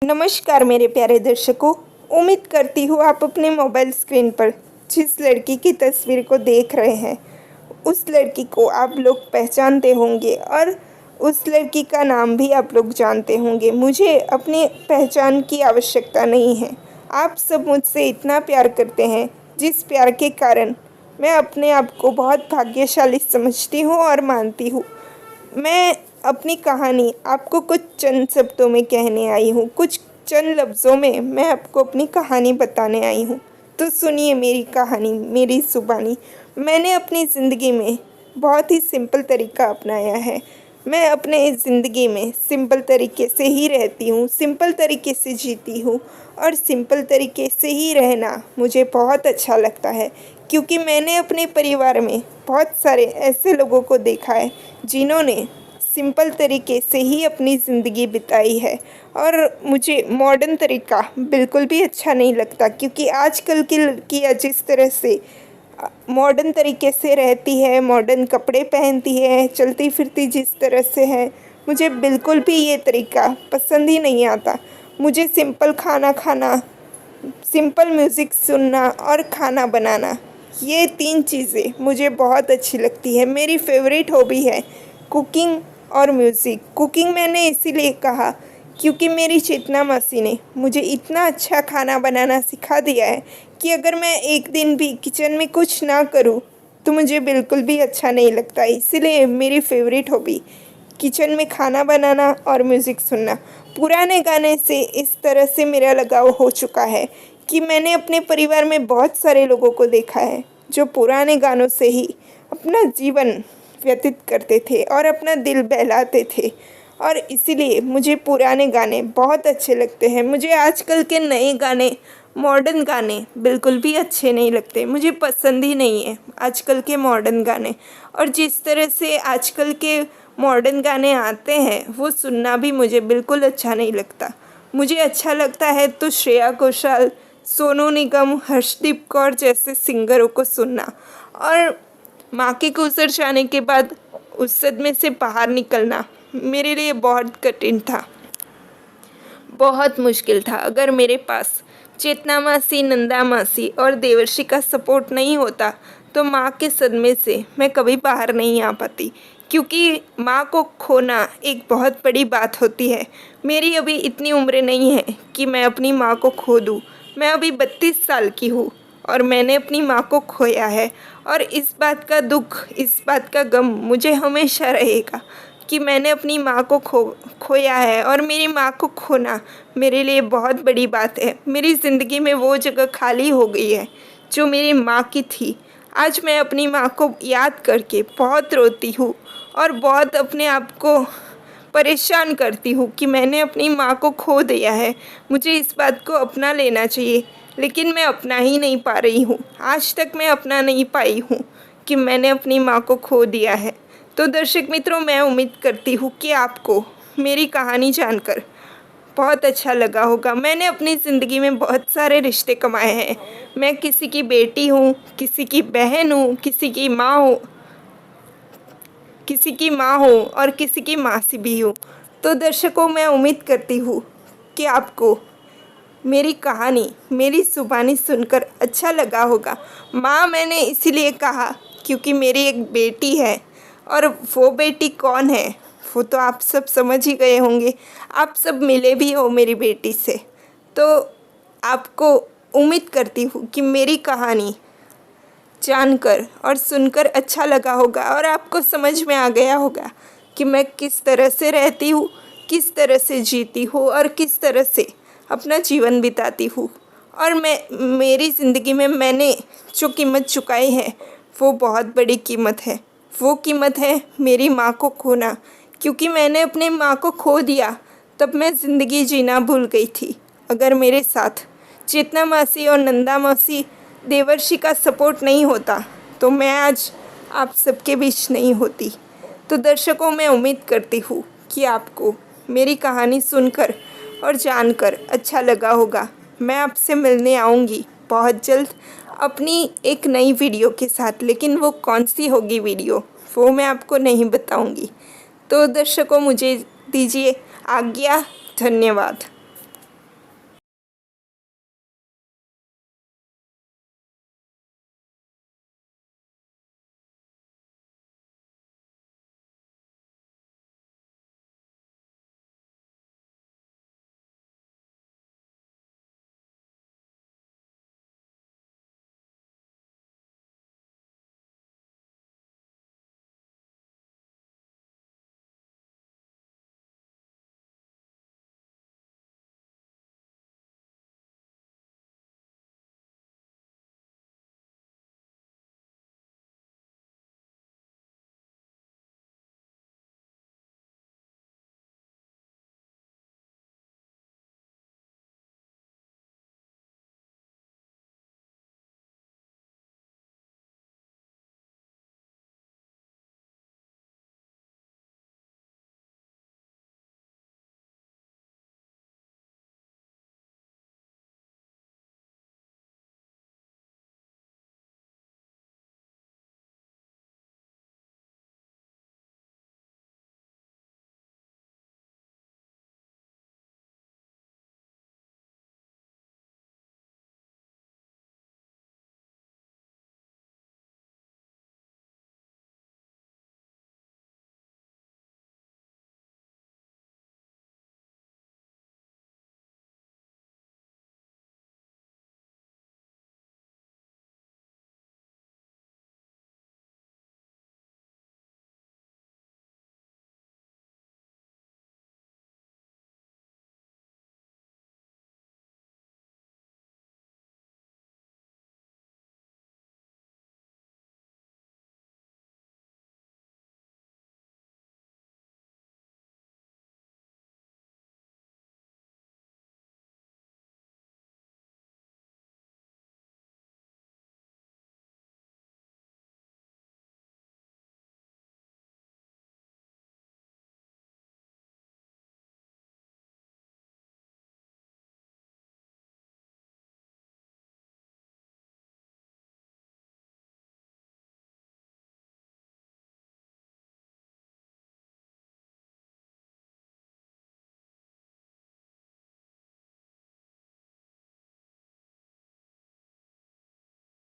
नमस्कार मेरे प्यारे दर्शकों। उम्मीद करती हूँ आप अपने मोबाइल स्क्रीन पर जिस लड़की की तस्वीर को देख रहे हैं उस लड़की को आप लोग पहचानते होंगे और उस लड़की का नाम भी आप लोग जानते होंगे। मुझे अपनी पहचान की आवश्यकता नहीं है। आप सब मुझसे इतना प्यार करते हैं जिस प्यार के कारण मैं अपने आप को बहुत भाग्यशाली समझती हूँ और मानती हूँ। मैं अपनी कहानी आपको कुछ चंद शब्दों में कहने आई हूँ, कुछ चंद लफ्ज़ों में मैं आपको अपनी कहानी बताने आई हूँ। तो सुनिए मेरी कहानी, मेरी ज़ुबानी। मैंने अपनी ज़िंदगी में बहुत ही सिंपल तरीका अपनाया है। मैं अपने ज़िंदगी में सिंपल तरीके से ही रहती हूँ, सिंपल तरीके से जीती हूँ और सिंपल तरीके से ही रहना मुझे बहुत अच्छा लगता है, क्योंकि मैंने अपने परिवार में बहुत सारे ऐसे लोगों को देखा है जिन्होंने सिंपल तरीके से ही अपनी ज़िंदगी बिताई है। और मुझे मॉडर्न तरीका बिल्कुल भी अच्छा नहीं लगता, क्योंकि आजकल की लड़कियाँ जिस तरह से मॉडर्न तरीके से रहती है, मॉडर्न कपड़े पहनती है, चलती फिरती जिस तरह से है, मुझे बिल्कुल भी ये तरीका पसंद ही नहीं आता। मुझे सिंपल खाना खाना, सिंपल म्यूज़िक सुनना और खाना बनाना, ये तीन चीज़ें मुझे बहुत अच्छी लगती है। मेरी फेवरेट हॉबी है कुकिंग और म्यूज़िक। कुकिंग मैंने इसीलिए कहा क्योंकि मेरी चेतना मासी ने मुझे इतना अच्छा खाना बनाना सिखा दिया है कि अगर मैं एक दिन भी किचन में कुछ ना करूं तो मुझे बिल्कुल भी अच्छा नहीं लगता। इसीलिए मेरी फेवरेट हॉबी किचन में खाना बनाना और म्यूज़िक सुनना। पुराने गाने से इस तरह से मेरा लगाव हो चुका है कि मैंने अपने परिवार में बहुत सारे लोगों को देखा है जो पुराने गानों से ही अपना जीवन व्यतीत करते थे और अपना दिल बहलाते थे, और इसीलिए मुझे पुराने गाने बहुत अच्छे लगते हैं। मुझे आजकल के नए गाने, मॉडर्न गाने बिल्कुल भी अच्छे नहीं लगते। मुझे पसंद ही नहीं है आजकल के मॉडर्न गाने, और जिस तरह से आजकल के मॉडर्न गाने आते हैं वो सुनना भी मुझे बिल्कुल अच्छा नहीं लगता। मुझे अच्छा लगता है तो श्रेया घोषाल, सोनू निगम, हर्षदीप कौर जैसे सिंगरों को सुनना। और माँ के गुजर जाने के बाद उस सदमे से बाहर निकलना मेरे लिए बहुत कठिन था, बहुत मुश्किल था। अगर मेरे पास चेतना मासी, नंदा मासी और देवर्षि का सपोर्ट नहीं होता तो माँ के सदमे से मैं कभी बाहर नहीं आ पाती, क्योंकि माँ को खोना एक बहुत बड़ी बात होती है। मेरी अभी इतनी उम्र नहीं है कि मैं अपनी माँ को खो दूँ। मैं अभी 32 साल की हूँ और मैंने अपनी माँ को खोया है, और इस बात का दुख, इस बात का गम मुझे हमेशा रहेगा कि मैंने अपनी माँ को खोया है। और मेरी माँ को खोना मेरे लिए बहुत बड़ी बात है। मेरी ज़िंदगी में वो जगह खाली हो गई है जो मेरी माँ की थी। आज मैं अपनी माँ को याद करके बहुत रोती हूँ और बहुत अपने आप को परेशान करती हूँ कि मैंने अपनी माँ को खो दिया है। मुझे इस बात को अपना लेना चाहिए, लेकिन मैं अपना ही नहीं पा रही हूँ। आज तक मैं अपना नहीं पाई हूँ कि मैंने अपनी माँ को खो दिया है। तो दर्शक मित्रों, मैं उम्मीद करती हूँ कि आपको मेरी कहानी जानकर बहुत अच्छा लगा होगा। मैंने अपनी ज़िंदगी में बहुत सारे रिश्ते कमाए हैं। मैं किसी की बेटी हूँ, किसी की बहन हूँ, किसी की माँ हूँ, किसी की माँ हूँ और किसी की मासी भी हूँ। तो दर्शकों, मैं उम्मीद करती हूँ कि आपको मेरी कहानी, मेरी ज़ुबानी सुनकर अच्छा लगा होगा। माँ मैंने इसीलिए कहा क्योंकि मेरी एक बेटी है, और वो बेटी कौन है वो तो आप सब समझ ही गए होंगे। आप सब मिले भी हो मेरी बेटी से, तो आपको उम्मीद करती हूँ कि मेरी कहानी जानकर और सुनकर अच्छा लगा होगा और आपको समझ में आ गया होगा कि मैं किस तरह से रहती हूँ, किस तरह से जीती हूँ और किस तरह से अपना जीवन बिताती हूँ। और मेरी ज़िंदगी में मैंने जो कीमत चुकाई है वो बहुत बड़ी कीमत है। वो कीमत है मेरी माँ को खोना, क्योंकि मैंने अपनी माँ को खो दिया तब मैं ज़िंदगी जीना भूल गई थी। अगर मेरे साथ चेतना मासी और नंदा मासी, देवर्षि का सपोर्ट नहीं होता तो मैं आज आप सबके बीच नहीं होती। तो दर्शकों, मैं उम्मीद करती हूँ कि आपको मेरी कहानी सुनकर और जानकर अच्छा लगा होगा। मैं आपसे मिलने आऊँगी बहुत जल्द अपनी एक नई वीडियो के साथ, लेकिन वो कौन सी होगी वीडियो वो मैं आपको नहीं बताऊँगी। तो दर्शकों, मुझे दीजिए आज्ञा। धन्यवाद।